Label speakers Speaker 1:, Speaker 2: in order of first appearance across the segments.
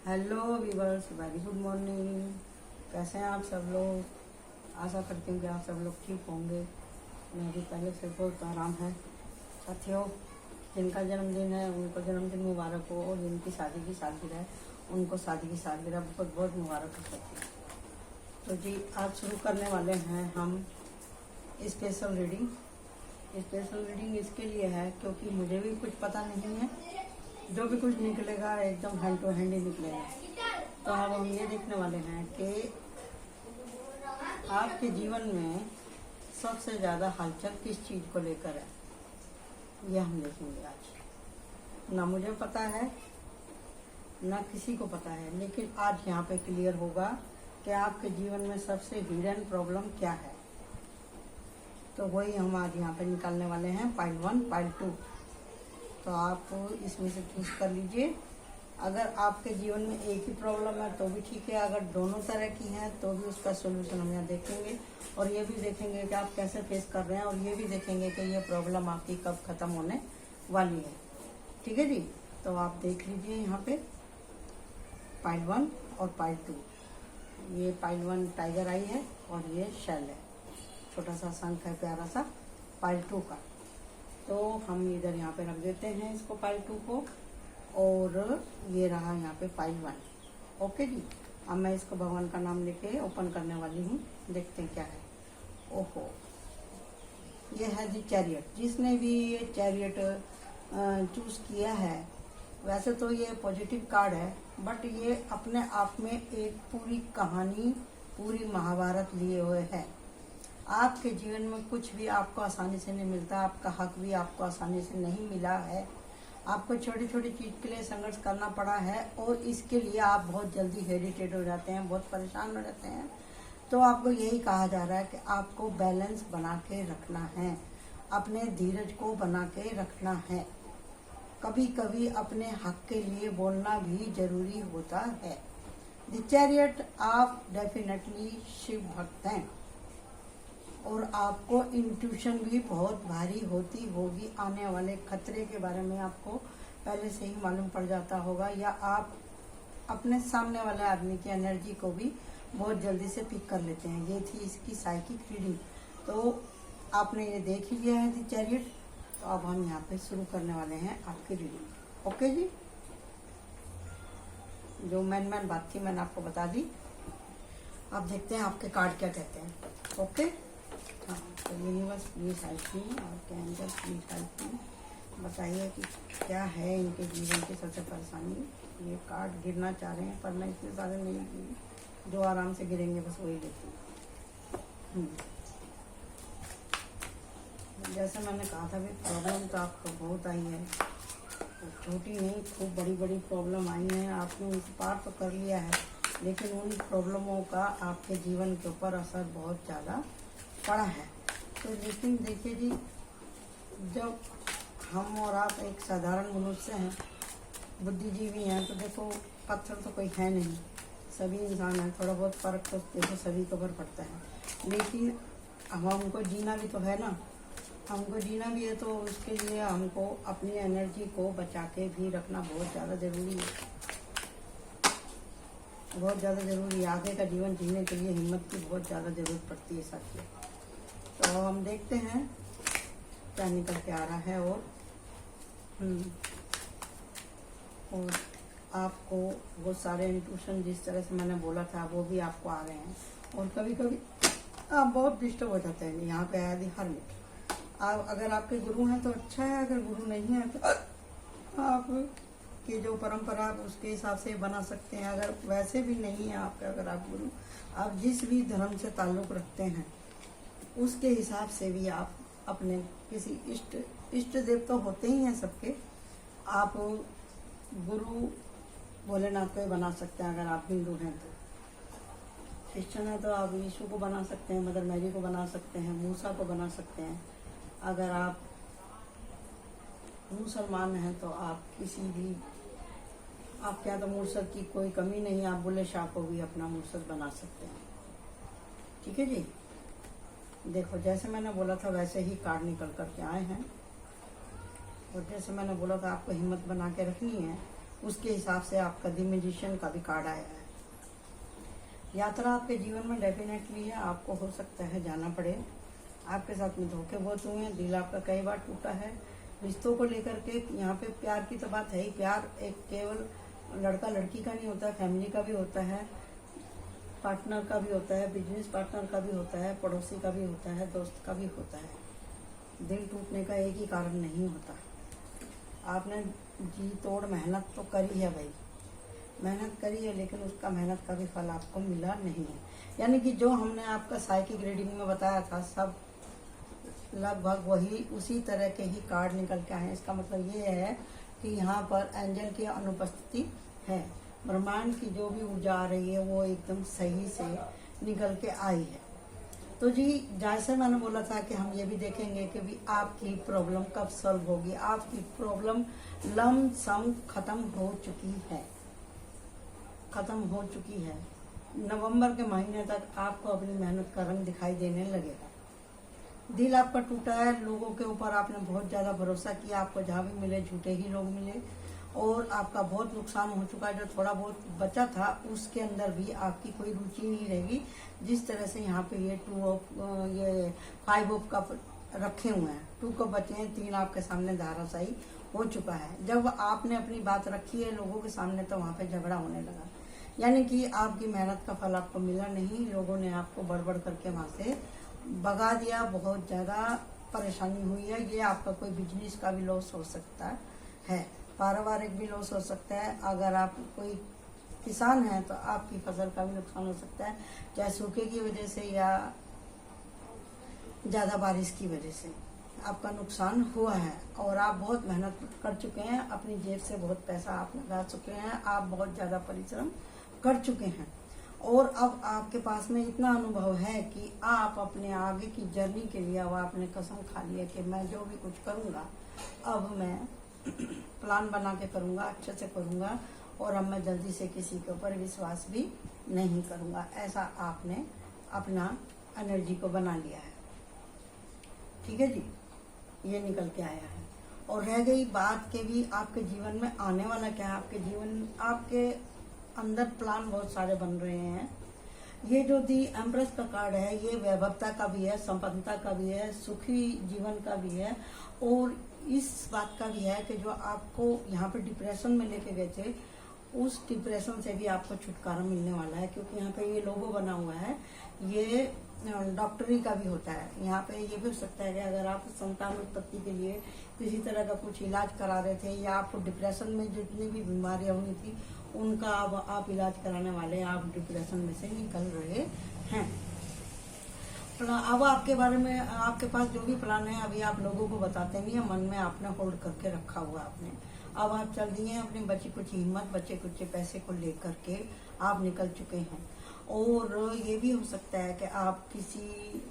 Speaker 1: Hello viewers, very good morning. कैसे हैं आप सब लोग? आशा करती हूँ कि आप सब लोग ठीक होंगे। मैं भी पहले से बहुत आराम है। साथियों, जिनका जन्मदिन है उनको जन्मदिन मुबारक हो, और जिनकी शादी की सालगिरह है उनको शादी की सालगिरह बहुत बहुत मुबारक हो सकती है। तो जी, आज शुरू करने वाले हैं हम स्पेशल रीडिंग। स्पेशल रीडिंग इसके लिए है क्योंकि मुझे भी कुछ पता नहीं है। जो भी कुछ निकलेगा एकदम हैंड टू हैंड ही निकलेगा। तो अब हम ये देखने वाले हैं कि आपके जीवन में सबसे ज़्यादा हलचल किस चीज़ को लेकर है। यह हम देखेंगे आज। ना मुझे पता है ना किसी को पता है, लेकिन आज यहाँ पे क्लियर होगा कि आपके जीवन में सबसे हिडन प्रॉब्लम क्या है। तो वही हम आज यहाँ पे निकालने वाले हैं, पाइल 1 पाइल 2। तो आप इसमें से चूज कर लीजिए। अगर आपके जीवन में एक ही प्रॉब्लम है तो भी ठीक है, अगर दोनों तरह की हैं तो भी उसका सोल्यूशन हम यहाँ देखेंगे, और ये भी देखेंगे कि आप कैसे फेस कर रहे हैं, और ये भी देखेंगे कि ये प्रॉब्लम आपकी कब खत्म होने वाली है। ठीक है जी, तो आप देख लीजिए यहाँ पे पाइल 1 और पाइल 2। ये पाइल 1 टाइगर आई है और ये शेल है, छोटा सा शंख है प्यारा सा पाइल 2 का। तो हम इधर यहाँ पे रख देते हैं इसको, पाइल 2 को, और ये रहा यहाँ पे पाइल 1। ओके जी, अब मैं इसको भगवान का नाम लेके ओपन करने वाली हूँ। देखते हैं क्या है। ओहो, ये है दी चैरियट। जिसने भी ये चैरियट चूज किया है, वैसे तो ये पॉजिटिव कार्ड है, बट ये अपने आप में एक पूरी कहानी, पूरी महाभारत लिए हुए है। आपके जीवन में कुछ भी आपको आसानी से नहीं मिलता, आपका हक भी आपको आसानी से नहीं मिला है। आपको छोटी छोटी चीज़ के लिए संघर्ष करना पड़ा है, और इसके लिए आप बहुत जल्दी हेरिटेट हो जाते हैं, बहुत परेशान हो जाते हैं। तो आपको यही कहा जा रहा है कि आपको बैलेंस बना के रखना है, अपने धीरज को बना के रखना है। कभी कभी अपने हक के लिए बोलना भी जरूरी होता है। द चैरियट, आप डेफिनेटली शिव भक्त हैं, और आपको इंट्यूशन भी बहुत भारी होती होगी। आने वाले खतरे के बारे में आपको पहले से ही मालूम पड़ जाता होगा, या आप अपने सामने वाले आदमी की एनर्जी को भी बहुत जल्दी से पिक कर लेते हैं। ये थी इसकी साइकिक रीडिंग। तो आपने ये देख ही लिया है दी चैरियट। तो अब हम यहाँ पे शुरू करने वाले हैं आपकी रीडिंग। ओके जी, जो मैन बात थी मैंने आपको बता दी। अब देखते हैं आपके कार्ड क्या कहते हैं। ओके, हाँ, तो यूनिवर्स प्लीज हेल्प मी, और कैंडल प्लीज हेल्प मी। बताइए कि क्या है इनके जीवन की सबसे परेशानी। ये कार्ड गिरना चाह रहे हैं, पर मैं इतने सारे नहीं गिरी, जो आराम से गिरेंगे बस वही लेती हूँ। जैसे मैंने कहा था भी, प्रॉब्लम तो आपको बहुत आई है, तो छोटी नहीं खूब बड़ी बड़ी प्रॉब्लम आई हैं। आपने उनको पार तो कर लिया है, लेकिन उन प्रॉब्लमों का आपके जीवन के ऊपर असर बहुत ज़्यादा पड़ा है। तो लेकिन देखिए जी, जब हम और आप एक साधारण मनुष्य हैं, बुद्धिजीवी हैं, तो देखो पत्थर तो कोई है नहीं, सभी इंसान हैं। थोड़ा बहुत फर्क तो देखो सभी के ऊपर पड़ता है, लेकिन अब हमको जीना भी तो है ना। हमको जीना भी है, तो उसके लिए हमको अपनी एनर्जी को बचा के भी रखना बहुत ज़्यादा ज़रूरी है, बहुत ज़्यादा ज़रूरी है। आगे का जीवन जीने के लिए हिम्मत की बहुत ज़्यादा ज़रूरत पड़ती है साथियों। तो हम देखते हैं क्या निकल के आ रहा है। और आपको वो सारे इंट्यूशन जिस तरह से मैंने बोला था वो भी आपको आ रहे हैं, और कभी कभी आप बहुत डिस्टर्ब हो जाते हैं। यहाँ पे आया दी हर्मिट। आप अगर आपके गुरु हैं तो अच्छा है, अगर गुरु नहीं है तो आप की जो परंपरा आप उसके हिसाब से बना सकते हैं। अगर वैसे भी नहीं है आपका, अगर आप गुरु, आप जिस भी धर्म से ताल्लुक़ रखते हैं उसके हिसाब से भी आप अपने किसी इष्ट देव तो होते ही हैं सबके, आप गुरु भोलेनाथ को ही बना सकते हैं। अगर आप हिंदू हैं तो, क्रिश्चियन है तो आप यीशु को बना सकते हैं, मदर मैरी को बना सकते हैं, मूसा को बना सकते हैं। अगर आप मुसलमान हैं तो आप किसी भी, आपके यहाँ तो मुर्शद की कोई कमी नहीं, आप बुल्ले शाह को भी अपना मुर्शद बना सकते हैं। ठीक है जी, देखो जैसे मैंने बोला था वैसे ही कार्ड निकल करके आए हैं, और जैसे मैंने बोला था आपको हिम्मत बना के रखनी है, उसके हिसाब से आपका द मैजिशियन का भी कार्ड आया है। यात्रा आपके जीवन में डेफिनेटली है, आपको हो सकता है जाना पड़े। आपके साथ में धोखे बहुत हुए हैं, दिल आपका कई बार टूटा है। रिश्तों को लेकर के यहाँ पे प्यार की तो बात है ही। प्यार एक केवल लड़का लड़की का नहीं होता, फैमिली का भी होता है, पार्टनर का भी होता है, बिजनेस पार्टनर का भी होता है, पड़ोसी का भी होता है, दोस्त का भी होता है। दिल टूटने का एक ही कारण नहीं होता। आपने जी तोड़ मेहनत तो करी है भाई, मेहनत करी है, लेकिन उसका मेहनत का भी फल आपको मिला नहीं है। यानी कि जो हमने आपका साइकिक रीडिंग में बताया था, सब लगभग वही उसी तरह के ही कार्ड निकल के आए हैं। इसका मतलब ये है कि यहाँ पर एंजल की अनुपस्थिति है। ब्रह्मांड की जो भी ऊर्जा आ रही है वो एकदम सही से निकल के आई है। तो जी जैसे मैंने बोला था कि हम ये भी देखेंगे कि भी आपकी प्रॉब्लम कब सॉल्व होगी। आपकी प्रॉब्लम लम सम खत्म हो चुकी है, खत्म हो चुकी है। नवंबर के महीने तक आपको अपनी मेहनत का रंग दिखाई देने लगेगा। दिल आपका टूटा है, लोगों के ऊपर आपने बहुत ज़्यादा भरोसा किया, आपको जहाँ भी मिले झूठे ही लोग मिले, और आपका बहुत नुकसान हो चुका है। जो थोड़ा बहुत बचा था उसके अंदर भी आपकी कोई रुचि नहीं रहेगी। जिस तरह से यहाँ पे ये 5 ऑफ कप रखे हुए हैं, 2 कप बचे हैं, 3 आपके सामने धाराशायी हो चुका है। जब आपने अपनी बात रखी है लोगों के सामने तो वहाँ पे झगड़ा होने लगा। यानी कि आपकी मेहनत का फल आपको मिला नहीं, लोगों ने आपको बड़बड़ करके वहाँ से भगा दिया। बहुत ज़्यादा परेशानी हुई है। ये आपका कोई बिजनेस का भी लॉस हो सकता है, पारिवारिक भी लॉस हो सकता है। अगर आप कोई किसान हैं तो आपकी फसल का भी नुकसान हो सकता है, चाहे सूखे की वजह से या ज़्यादा बारिश की वजह से आपका नुकसान हुआ है। और आप बहुत मेहनत कर चुके हैं, अपनी जेब से बहुत पैसा आप लगा चुके हैं, आप बहुत ज़्यादा परिश्रम कर चुके हैं, और अब आपके पास में इतना अनुभव है कि आप अपने आगे की जर्नी के लिए अब आपने कसम खा ली है कि मैं जो भी कुछ करूँगा अब मैं प्लान बना के करूँगा, अच्छे से करूँगा, और अब मैं जल्दी से किसी के ऊपर विश्वास भी नहीं करूँगा। ऐसा आपने अपना एनर्जी को बना लिया है। ठीक है जी, ये निकल के आया है। और रह गई बात के भी आपके जीवन में आने वाला क्या है। आपके जीवन, आपके अंदर प्लान बहुत सारे बन रहे हैं। ये जो दी एम्प्रेस का कार्ड है, ये वैभवता का भी है, संपन्नता का भी है, सुखी जीवन का भी है, और इस बात का भी है कि जो आपको यहाँ पे डिप्रेशन में लेके गए थे, उस डिप्रेशन से भी आपको छुटकारा मिलने वाला है। क्योंकि यहाँ पे ये लोगो बना हुआ है, ये डॉक्टरी का भी होता है। यहाँ पे ये भी हो सकता है कि अगर आप संतान उत्पत्ति के लिए किसी तरह का कुछ इलाज करा रहे थे, या आपको डिप्रेशन में जितनी भी बीमारियां हुई थी उनका अब आप इलाज कराने वाले, आप डिप्रेशन में से निकल रहे हैं। अब आपके बारे में, आपके पास जो भी प्लान है अभी आप लोगों को बताते नहीं है, मन में आपने होल्ड करके रखा हुआ आपने। अब आप चल दिए हैं अपनी बची कुछ हिम्मत, बचे कुछ पैसे को लेकर के आप निकल चुके हैं। और ये भी हो सकता है कि आप किसी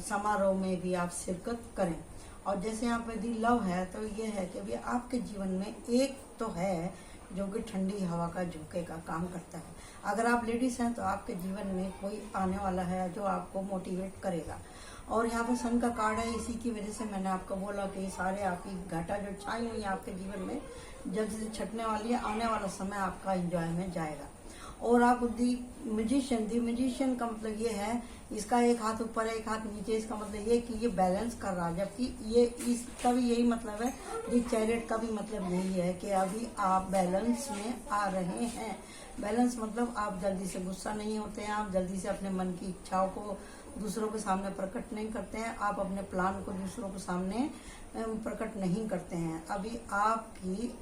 Speaker 1: समारोह में भी आप शिरकत करें। और जैसे यहाँ पे दी लव है तो ये है कि भी आपके जीवन में एक तो है जो कि ठंडी हवा का झोंके का काम करता है। अगर आप लेडीज हैं तो आपके जीवन में कोई आने वाला है जो आपको मोटिवेट करेगा। और यहाँ पे सन का कार्ड है, इसी की वजह से मैंने आपको बोला कि सारे आपकी घाटा जो छाई हुई है आपके जीवन में जल्द से छटने वाली है। आने वाला समय आपका एंजॉय में जाएगा। और आप दी मैजिशियन का मतलब ये है, इसका एक हाथ ऊपर एक हाथ नीचे, इसका मतलब ये कि ये बैलेंस कर रहा है। जबकि ये इसका भी यही मतलब है, दी चैरियट का भी मतलब यही है कि अभी आप बैलेंस में आ रहे हैं। बैलेंस मतलब आप जल्दी से गुस्सा नहीं होते हैं, आप जल्दी से अपने मन की इच्छाओं को दूसरों के सामने प्रकट नहीं करते हैं, आप अपने प्लान को दूसरों के सामने प्रकट नहीं करते हैं। अभी आपकी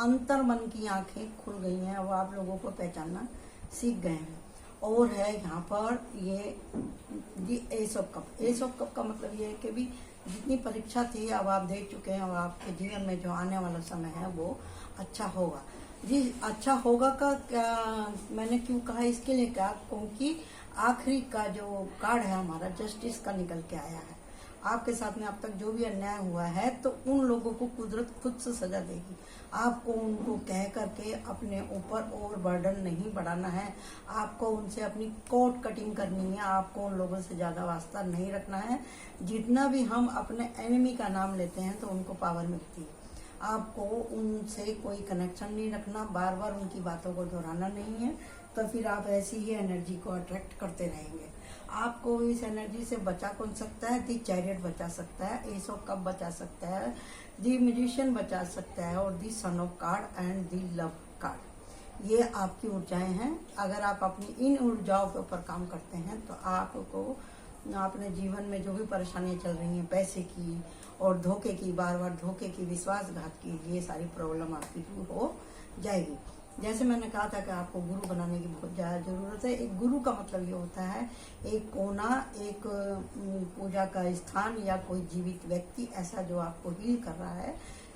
Speaker 1: अंतर मन की आंखें खुल गई हैं, अब आप लोगों को पहचानना सीख गए हैं। और है यहाँ पर ये S of cup. S of cup का मतलब ये है कि भी जितनी परीक्षा थी अब आप देख चुके हैं, अब आपके जीवन में जो आने वाला समय है वो अच्छा होगा। जी अच्छा होगा का क्या मैंने क्यों कहा, इसके लिए क्या, क्योंकि आखिरी का जो कार्ड है हमारा जस्टिस का निकल के आया है। आपके साथ में अब तक जो भी अन्याय हुआ है तो उन लोगों को कुदरत खुद से सजा देगी। आपको उनको कह करके अपने ऊपर और बर्डन नहीं बढ़ाना है, आपको उनसे अपनी कोट कटिंग करनी है, आपको उन लोगों से ज्यादा वास्ता नहीं रखना है। जितना भी हम अपने एनिमी का नाम लेते हैं तो उनको पावर मिलती है। आपको उनसे कोई कनेक्शन नहीं रखना, बार बार उनकी बातों को दोहराना नहीं है, तो फिर आप ऐसी ही एनर्जी को अट्रैक्ट करते रहेंगे। आपको इस एनर्जी से बचा कौन सकता है? दी चैरियट बचा सकता है, एस ऑफ कप बचा सकता है, दी मैजिशियन बचा सकता है, और the sun of card and the love card. ये आपकी ऊर्जाएं हैं। अगर आप अपनी इन ऊर्जाओं के ऊपर काम करते हैं तो आपको अपने जीवन में जो भी परेशानियां चल रही हैं, पैसे की और धोखे की, बार बार धोखे की, विश्वासघात की, ये सारी प्रॉब्लम आपकी दूर हो जाएगी। जैसे मैंने कहा था कि आपको गुरु बनाने की बहुत ज़्यादा ज़रूरत है। एक गुरु का मतलब ये होता है एक कोना, एक पूजा का स्थान या कोई जीवित व्यक्ति ऐसा जो आपको हील कर रहा है,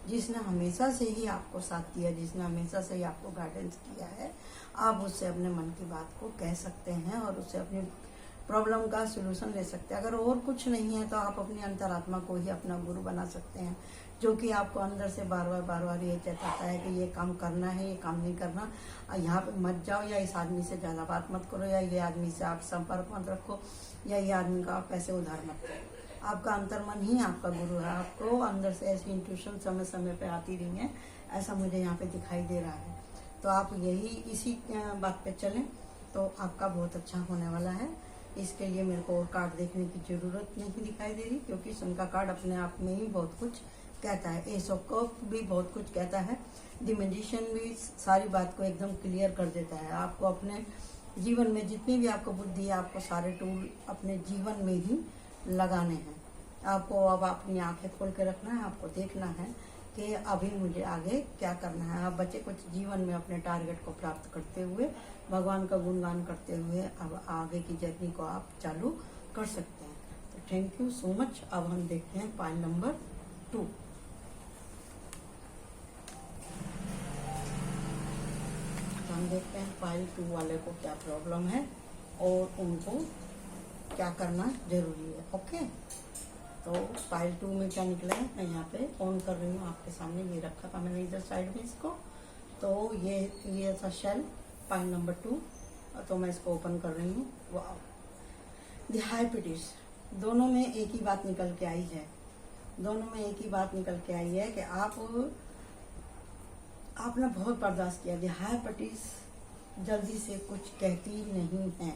Speaker 1: जिसने हमेशा से ही आपको साथ दिया, जिसने हमेशा से ही आपको गाइडेंस किया है। आप उससे अपने मन की बात को कह सकते हैं और उससे अपनी प्रॉब्लम का सलूशन ले सकते हैं। अगर और कुछ नहीं है तो आप अपनी अंतरात्मा को ही अपना गुरु बना सकते हैं, जो कि आपको अंदर से बार बार ये चेताता है कि ये काम करना है, ये काम नहीं करना, यहाँ पे मत जाओ, या इस आदमी से ज़्यादा बात मत करो, या ये आदमी से आप संपर्क मत रखो, या ये आदमी का आप पैसे उधार मत करो। आपका अंतर्मन ही आपका गुरु है। आपको अंदर से ऐसी इंट्यूशन समय समय पे आती रही है, ऐसा मुझे यहाँ पे दिखाई दे रहा है। तो आप यही इसी बात पे चलें तो आपका बहुत अच्छा होने वाला है। इसके लिए मेरे को और कार्ड देखने की जरूरत नहीं दिखाई दे रही, क्योंकि सन का कार्ड अपने आप में ही बहुत कुछ कहता है। एस ऑफ कप भी बहुत कुछ कहता है। द मैजिशियन भी सारी बात को एकदम क्लियर कर देता है। आपको अपने जीवन में जितनी भी आपको बुद्धि है, आपको सारे टूल अपने जीवन में ही लगाने हैं। आपको अब अपनी आंखें खोल के रखना है, आपको देखना है कि अभी मुझे आगे क्या करना है। आप बच्चे कुछ जीवन में अपने टारगेट को प्राप्त करते हुए, भगवान का गुणगान करते हुए अब आगे की जर्नी को आप चालू कर सकते हैं। तो थैंक यू सो मच। अब हम देखते हैं पाइल नंबर 2। तो हम देखते हैं पाइल 2 वाले को क्या प्रॉब्लम है और उनको क्या करना जरूरी है। ओके, तो पाइल 2 में क्या निकला है मैं यहाँ पे ऑन कर रही हूँ आपके सामने। ये रखा था मैंने इधर साइड में इसको। तो ये था शेल पाइल नंबर 2। तो मैं इसको ओपन कर रही हूँ। वाह, द हाई पिटिस। दोनों में एक ही बात निकल के आई है। दोनों में एक ही बात निकल के आई है कि आपने बहुत बर्दाश्त किया। द हाई पिटिस जल्दी से कुछ कहती नहीं है,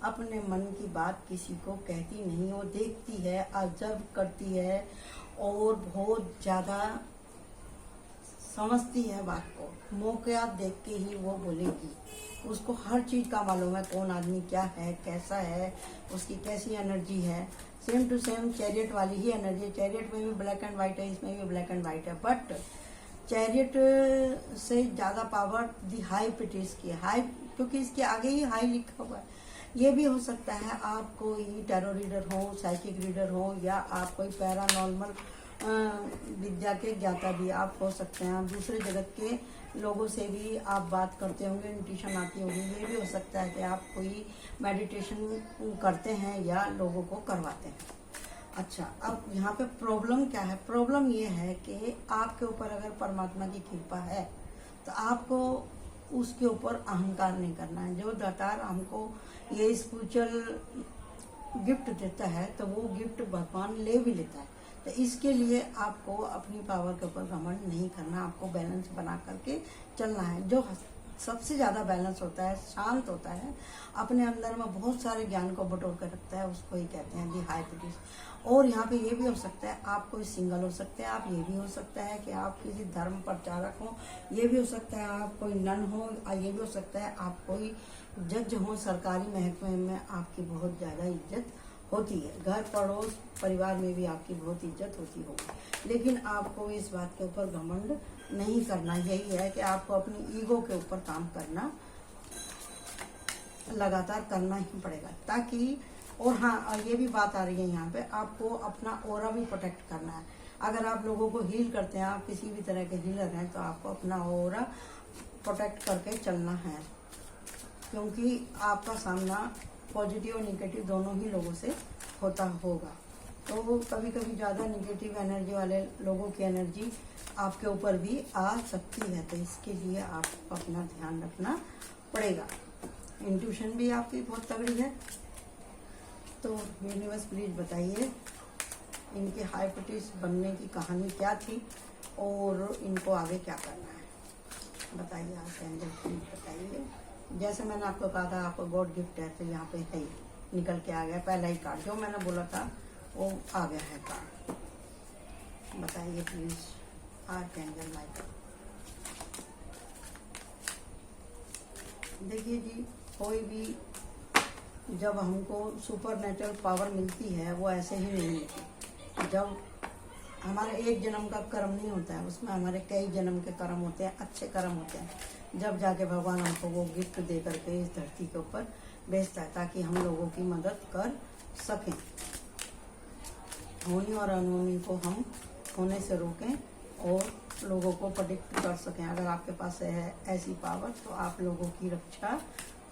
Speaker 1: अपने मन की बात किसी को कहती नहीं। वो देखती है, ऑब्जर्व करती है और बहुत ज़्यादा समझती है बात को। मौका देख के ही वो बोलेगी। उसको हर चीज़ का मालूम है, कौन आदमी क्या है, कैसा है, उसकी कैसी एनर्जी है। सेम टू सेम चैरियट वाली ही एनर्जी। चैरियट में भी ब्लैक एंड वाइट है, इसमें भी ब्लैक एंड वाइट है, बट चैरियट से ज़्यादा पावर दी हाई पिटिस की। हाई क्योंकि इसके आगे ही हाई लिखा हुआ है। ये भी हो सकता है आप कोई टैरो रीडर हो, साइकिक रीडर हो, या आप कोई पैरानॉर्मल विद्या के ज्ञाता भी आप हो सकते हैं। आप दूसरे जगत के लोगों से भी आप बात करते होंगे, इंट्यूशन आती होगी। ये भी हो सकता है कि आप कोई मेडिटेशन करते हैं या लोगों को करवाते हैं। अच्छा, अब यहाँ पे प्रॉब्लम क्या है? प्रॉब्लम ये है कि आपके ऊपर अगर परमात्मा की कृपा है तो आपको उसके ऊपर अहंकार नहीं करना है। जो दातार हमको ये स्पिरिचुअल गिफ्ट देता है तो वो गिफ्ट भगवान ले भी लेता है। तो इसके लिए आपको अपनी पावर के ऊपर घमंड नहीं करना, आपको बैलेंस बना करके चलना है। जो सबसे ज़्यादा बैलेंस होता है, शांत होता है, अपने अंदर में बहुत सारे ज्ञान को बटोर कर रखता है, उसको ही कहते हैं दी हाई पिटिस। और यहाँ पे ये भी हो सकता है आप कोई सिंगल हो सकते हैं, आप ये भी हो सकता है कि आप किसी धर्म प्रचारक हो, ये भी हो सकता है आप कोई नन हो, ये भी हो सकता है आप कोई जज हो। सरकारी महकमे में आपकी बहुत ज़्यादा इज्जत होती है, घर पड़ोस परिवार में भी आपकी बहुत इज्जत होती होगी, लेकिन आपको इस बात के ऊपर घमंड नहीं करना। यही है कि आपको अपनी ईगो के ऊपर काम करना, लगातार करना ही पड़ेगा ताकि। और हाँ, ये भी बात आ रही है यहाँ पे, आपको अपना ऑरा भी प्रोटेक्ट करना है। अगर आप लोगों को हील करते हैं, आप किसी भी तरह के हीलर हैं, तो आपको अपना ऑरा प्रोटेक्ट करके चलना है, क्योंकि आपका सामना पॉजिटिव और निगेटिव दोनों ही लोगों से होता होगा। तो कभी कभी ज़्यादा निगेटिव एनर्जी वाले लोगों की एनर्जी आपके ऊपर भी आ सकती है, तो इसके लिए आपको अपना ध्यान रखना पड़ेगा। इंट्यूशन भी आपकी बहुत तगड़ी है। तो यूनिवर्स प्लीज बताइए इनके हाई पिटिस बनने की कहानी क्या थी और इनको आगे क्या करना है, बताइए आप एंजल प्लीज बताइए। जैसे मैंने आपको कहा था आपको गॉड गिफ्ट है, तो यहाँ पे है ही, निकल के आ गया पहला ही कार्ड, जो मैंने बोला था वो आ गया है कार्ड। बताइए प्लीज आर्कएंजल माइकल। देखिए जी, कोई भी जब हमको सुपर नेचुरल पावर मिलती है वो ऐसे ही नहीं मिलती। जब हमारे एक जन्म का कर्म नहीं होता है, उसमें हमारे कई जन्म के कर्म होते हैं, अच्छे कर्म होते हैं, जब जाके भगवान हमको वो गिफ्ट दे करके इस धरती के ऊपर भेजता है, ताकि हम लोगों की मदद कर सकें, होनी और अनहोनी को हम होने से रोकें और लोगों को प्रेडिक्ट कर सकें। अगर आपके पास है ऐसी पावर तो आप लोगों की रक्षा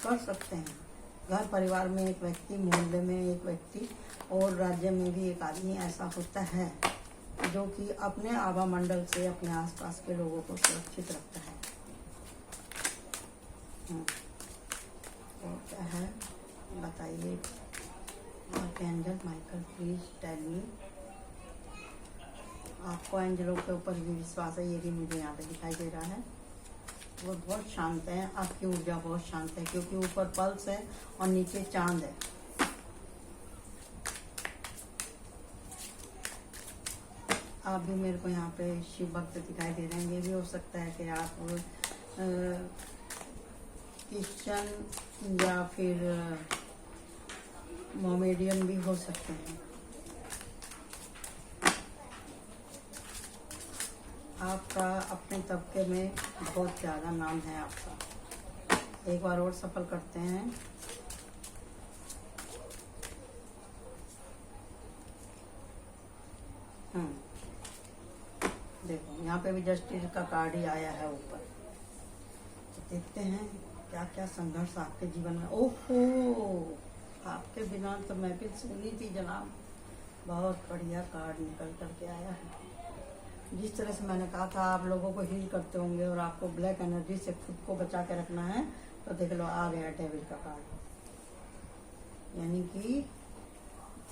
Speaker 1: कर सकते हैं। घर परिवार में एक व्यक्ति, मोहल्ले में एक व्यक्ति और राज्य में भी एक आदमी ऐसा होता है जो कि अपने आभा मंडल से अपने आसपास के लोगों को सुरक्षित रखता है। और क्या है बताइए archangel Michael please tell me. आपको एंजलों के ऊपर भी विश्वास है, ये भी मुझे यहाँ पे दिखाई दे रहा है। वो बहुत शांत है, आपकी ऊर्जा बहुत शांत है, क्योंकि ऊपर पल्स है और नीचे चांद है। आप भी मेरे को यहाँ पे शिव भक्त दिखाई दे रहे हैं। ये भी हो सकता है कि आप क्रिश्चियन या फिर मोमेडियन भी हो सकते हैं। आपका अपने तबके में बहुत ज़्यादा नाम है आपका। एक बार और सफल करते हैं। देखो यहाँ पे भी जस्टिस का कार्ड ही आया है ऊपर। तो देखते हैं क्या क्या संघर्ष आपके जीवन में। ओहो, आपके बिना तो महफिल सुनी थी जनाब। बहुत बढ़िया कार्ड निकल करके आया है। जिस तरह से मैंने कहा था आप लोगों को हील करते होंगे और आपको ब्लैक एनर्जी से खुद को बचा के रखना है, तो देख लो आ गया डेविल का कार्ड। यानी कि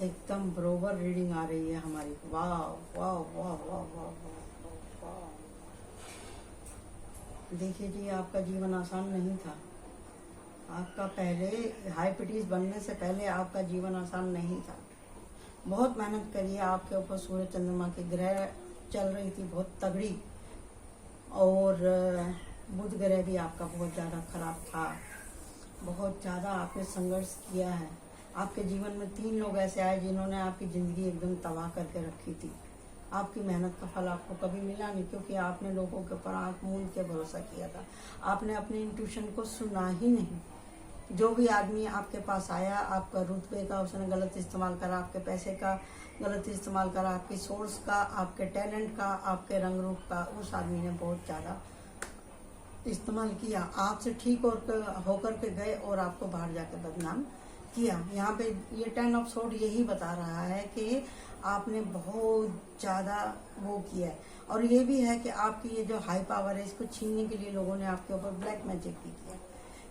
Speaker 1: एकदम बरोबर रीडिंग आ रही है हमारी। वाह वाह वाह वाह वाह वाह। देखिए जी, आपका जीवन आसान नहीं था। आपका पहले हाइपिटीज बनने से पहले आपका जीवन आसान नहीं था। बहुत मेहनत करी है। आपके ऊपर सूर्य चंद्रमा की ग्रह चल रही थी बहुत तगड़ी, और बुध ग्रह भी आपका बहुत ज़्यादा खराब था। बहुत ज़्यादा आपने संघर्ष किया है। आपके जीवन में 3 लोग ऐसे आए जिन्होंने आपकी ज़िंदगी एकदम तबाह करके रखी थी। आपकी मेहनत का फल आपको कभी मिला नहीं, क्योंकि आपने लोगों के ऊपर आँख मूंद के भरोसा किया था। आपने अपने इंट्यूशन को सुना ही नहीं। जो भी आदमी आपके पास आया, आपका रुतबे का उसने गलत इस्तेमाल करा, आपके पैसे का गलत इस्तेमाल करा, आपकी सोर्स का, आपके टैलेंट का, आपके रंग रूप का, उस आदमी ने बहुत ज़्यादा इस्तेमाल किया। आपसे ठीक होकर के गए और आपको बाहर जाके बदनाम किया। यहाँ पे ये 10 ऑफ सोर्ड यही बता रहा है कि आपने बहुत ज़्यादा वो किया है। और ये भी है कि आपकी ये जो हाई पावर है, इसको छीनने के लिए लोगों ने आपके ऊपर ब्लैक मैजिक भी किया,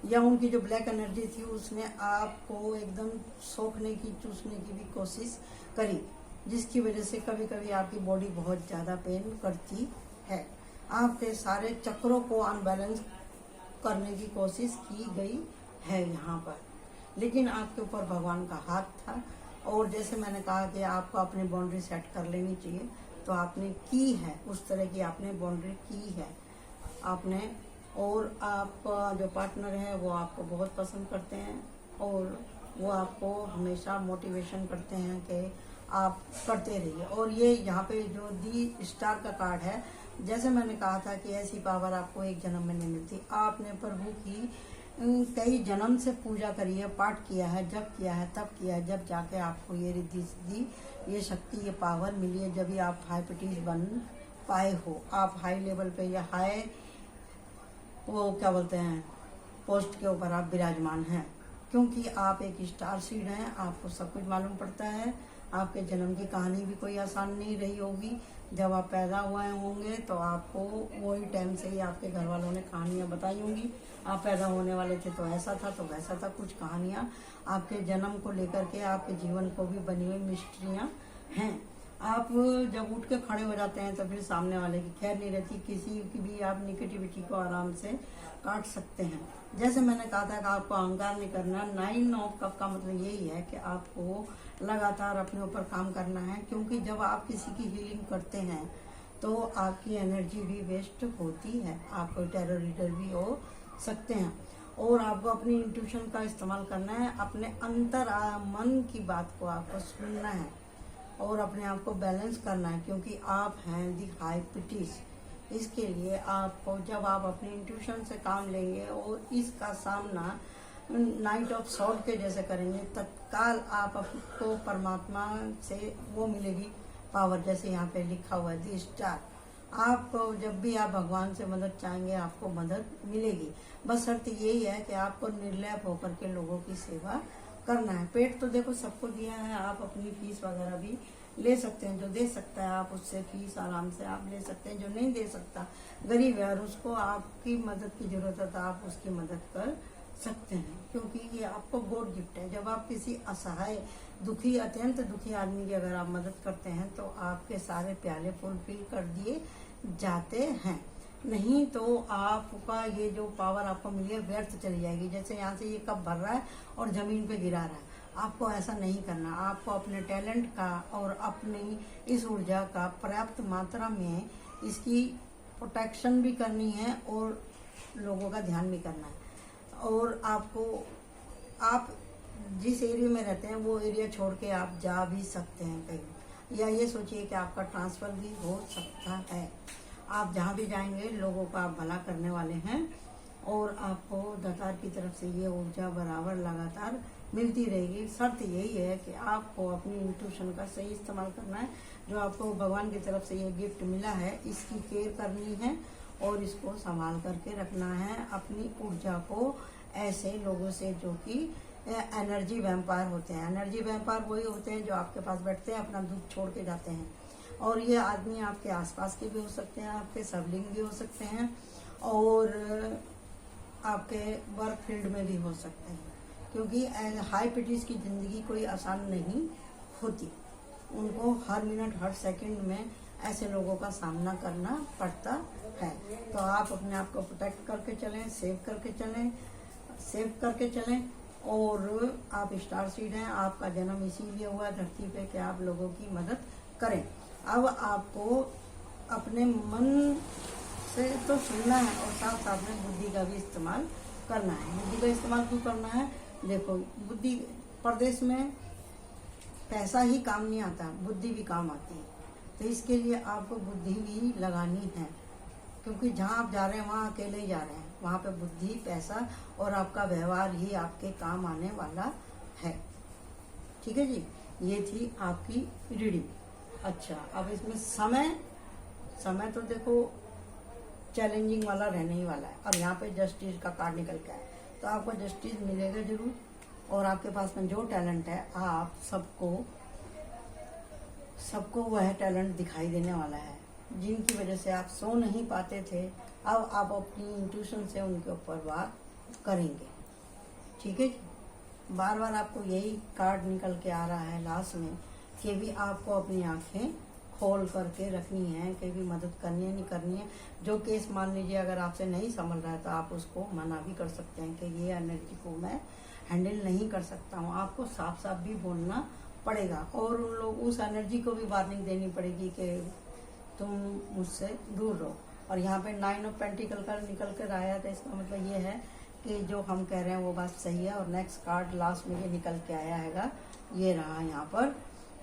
Speaker 1: या उनकी जो ब्लैक एनर्जी थी उसने आपको एकदम सोखने की, चूसने की भी कोशिश करी, जिसकी वजह से कभी कभी आपकी बॉडी बहुत ज़्यादा पेन करती है। आपके सारे चक्रों को अनबैलेंस करने की कोशिश की गई है यहाँ पर, लेकिन आपके ऊपर भगवान का हाथ था। और जैसे मैंने कहा कि आपको अपनी बाउंड्री सेट कर लेनी चाहिए, तो आपने की है, उस तरह की आपने बाउंड्री की है आपने। और आपका जो पार्टनर है वो आपको बहुत पसंद करते हैं, और वो आपको हमेशा मोटिवेशन करते हैं कि आप करते रहिए। और ये यहाँ पे जो दी स्टार का कार्ड है, जैसे मैंने कहा था कि ऐसी पावर आपको एक जन्म में नहीं मिलती। आपने प्रभु की कई जन्म से पूजा करी है, पाठ किया है, जब किया है, तब किया है, जब जाके आपको ये रिद्धि सिद्धि, ये शक्ति, ये पावर मिली है, जब भी आप हाइपिटीज बन पाए हो। आप हाई लेवल पे या हाई वो क्या बोलते हैं पोस्ट के ऊपर आप विराजमान हैं, क्योंकि आप एक स्टार सीड हैं। आपको सब कुछ मालूम पड़ता है। आपके जन्म की कहानी भी कोई आसान नहीं रही होगी। जब आप पैदा हुए होंगे तो आपको वही टाइम से ही आपके घर वालों ने कहानियाँ बताई होंगी। आप पैदा होने वाले थे तो ऐसा था, तो वैसा था। कुछ कहानियाँ आपके जन्म को लेकर के, आपके जीवन को भी बनी हुई मिस्ट्रियाँ हैं। आप जब उठ के खड़े हो जाते हैं तो फिर सामने वाले की खैर नहीं रहती, किसी की भी आप निगेटिविटी को आराम से काट सकते हैं। जैसे मैंने कहा था कि आपको अहंकार नहीं करना। 9 ऑफ कप का मतलब यही है कि आपको लगातार अपने ऊपर काम करना है, क्योंकि जब आप किसी की हीलिंग करते हैं तो आपकी एनर्जी भी वेस्ट होती है, आप कोई टेरर रीडर भी हो सकते हैं। और आपको अपनी इंट्यूशन का इस्तेमाल करना है, अपने अंतर मन की बात को आपको सुनना है और अपने आप को बैलेंस करना है, क्योंकि आप हैं दी हाई पिटीज। इसके लिए आपको जब आप अपनी इंट्यूशन से काम लेंगे और इसका सामना नाइट ऑफ सॉर्ड के जैसे करेंगे, तत्काल आपको परमात्मा से वो मिलेगी पावर। जैसे यहाँ पे लिखा हुआ है दी स्टार। आपको जब भी आप भगवान से मदद चाहेंगे आपको मदद मिलेगी। बस शर्त यही है कि आपको निर्लय होकर के लोगों की सेवा करना है। पेट तो देखो सबको दिया है, आप अपनी फीस वगैरह भी ले सकते हैं। जो दे सकता है आप उससे फीस आराम से आप ले सकते हैं। जो नहीं दे सकता गरीब है और उसको आपकी मदद की जरूरत है तो आप उसकी मदद कर सकते हैं, क्योंकि ये आपको गॉड गिफ्ट है। जब आप किसी असहाय दुखी अत्यंत दुखी आदमी की अगर आप मदद करते हैं तो आपके सारे प्याले फुलफिल कर दिए जाते हैं। नहीं तो आपका ये जो पावर आपको मिली है व्यर्थ चली जाएगी। जैसे यहाँ से ये कप भर रहा है और जमीन पे गिरा रहा है, आपको ऐसा नहीं करना। आपको अपने टैलेंट का और अपनी इस ऊर्जा का पर्याप्त मात्रा में इसकी प्रोटेक्शन भी करनी है और लोगों का ध्यान भी करना है। और आपको आप जिस एरिया में रहते हैं वो एरिया छोड़ के आप जा भी सकते हैं कहीं, या ये सोचिए कि आपका ट्रांसफ़र भी हो सकता है। आप जहाँ भी जाएंगे लोगों का आप भला करने वाले हैं और आपको दातार की तरफ से ये ऊर्जा बराबर लगातार मिलती रहेगी। शर्त यही है कि आपको अपनी इंट्यूशन का सही इस्तेमाल करना है। जो आपको भगवान की तरफ से ये गिफ्ट मिला है इसकी केयर करनी है और इसको संभाल करके रखना है। अपनी ऊर्जा को ऐसे लोगों से जो कि एनर्जी वैम्पायर होते हैं। एनर्जी वैम्पायर वही होते हैं जो आपके पास बैठते हैं, अपना दुख छोड़ के जाते हैं। और ये आदमी आपके आसपास के भी हो सकते हैं, आपके सबलिंग भी हो सकते हैं और आपके वर्क फील्ड में भी हो सकते हैं, क्योंकि हाई पिटीज की ज़िंदगी कोई आसान नहीं होती। उनको हर मिनट हर सेकंड में ऐसे लोगों का सामना करना पड़ता है। तो आप अपने आप को प्रोटेक्ट करके चलें, सेव करके चलें। और आप स्टार सीड हैं, आपका जन्म इसीलिए हुआ धरती पे कि आप लोगों की मदद करें। अब आपको अपने मन से तो सुनना है और साथ साथ में बुद्धि का भी इस्तेमाल करना है। बुद्धि का इस्तेमाल क्यों करना है? देखो, बुद्धि परदेश में पैसा ही काम नहीं आता, बुद्धि भी काम आती है। तो इसके लिए आपको बुद्धि भी लगानी है, क्योंकि जहाँ आप जा रहे हैं वहाँ अकेले ही जा रहे हैं। वहाँ पे बुद्धि, पैसा और आपका व्यवहार ही आपके काम आने वाला है। ठीक है जी, ये थी आपकी रीडिंग। अच्छा, अब इसमें समय तो देखो चैलेंजिंग वाला रहने ही वाला है। और यहाँ पे जस्टिस का कार्ड निकल के आया, तो आपको जस्टिस मिलेगा जरूर। और आपके पास में जो टैलेंट है आप सबको वह टैलेंट दिखाई देने वाला है, जिनकी वजह से आप सो नहीं पाते थे। अब आप अपनी इंट्यूशन से उनके ऊपर बात करेंगे। ठीक है जी, बार बार आपको यही कार्ड निकल के आ रहा है लास्ट में कि भी आपको अपनी आंखें खोल करके रखनी है, कि भी मदद करनी है नहीं करनी है। जो केस मान लीजिए अगर आपसे नहीं संभल रहा है तो आप उसको मना भी कर सकते हैं कि ये एनर्जी को मैं हैंडल नहीं कर सकता हूँ। आपको साफ साफ भी बोलना पड़ेगा और उन लोग उस एनर्जी को भी वार्निंग देनी पड़ेगी कि तुम मुझसे दूर रहो। और यहाँ पे 9 ऑफ पेंटिकल का निकल कर आया था, इसका मतलब ये है कि जो हम कह रहे हैं वो बात सही है। और नेक्स्ट कार्ड लास्ट में ये निकल के आया हैगा, ये रहा यहाँ पर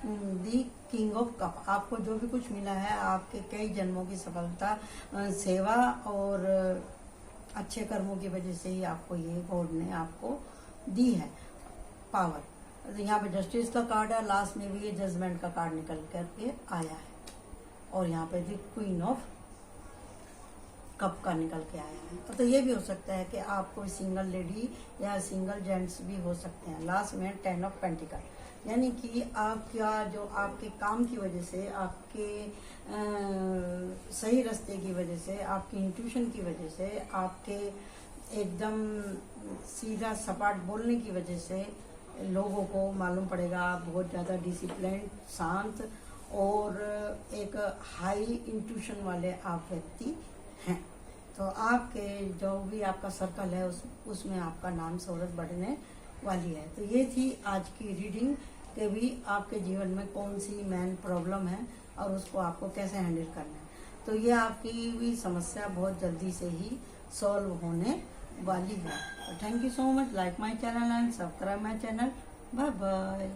Speaker 1: दी किंग ऑफ कप। आपको जो भी कुछ मिला है आपके कई जन्मों की सफलता, सेवा और अच्छे कर्मों की वजह से ही आपको ये गॉड ने आपको दी है पावर। यहाँ पे जस्टिस का कार्ड है, लास्ट में भी ये जजमेंट का कार्ड निकल करके आया है। और यहाँ पे दी क्वीन ऑफ कप का निकल के आया है। तो ये भी हो सकता है कि आप कोई सिंगल लेडी या सिंगल जेंट्स भी हो सकते हैं। लास्ट में 10 ऑफ पेंटिकल, यानी कि आपका जो आपके काम की वजह से, आपके सही रास्ते की वजह से, आपकी इंट्यूशन की वजह से, आपके एकदम सीधा सपाट बोलने की वजह से लोगों को मालूम पड़ेगा आप बहुत ज़्यादा डिसिप्लिन, शांत और एक हाई इंट्यूशन वाले आप व्यक्ति हैं। तो आपके जो भी आपका सर्कल है उसमें आपका नाम शोहरत बढ़ने वाली है। तो ये थी आज की रीडिंग कि भी आपके जीवन में कौन सी मेन प्रॉब्लम है और उसको आपको कैसे हैंडल करना है। तो ये आपकी भी समस्या बहुत जल्दी से ही सॉल्व होने वाली है। Thank you so much. Like my channel and subscribe my channel. Bye bye.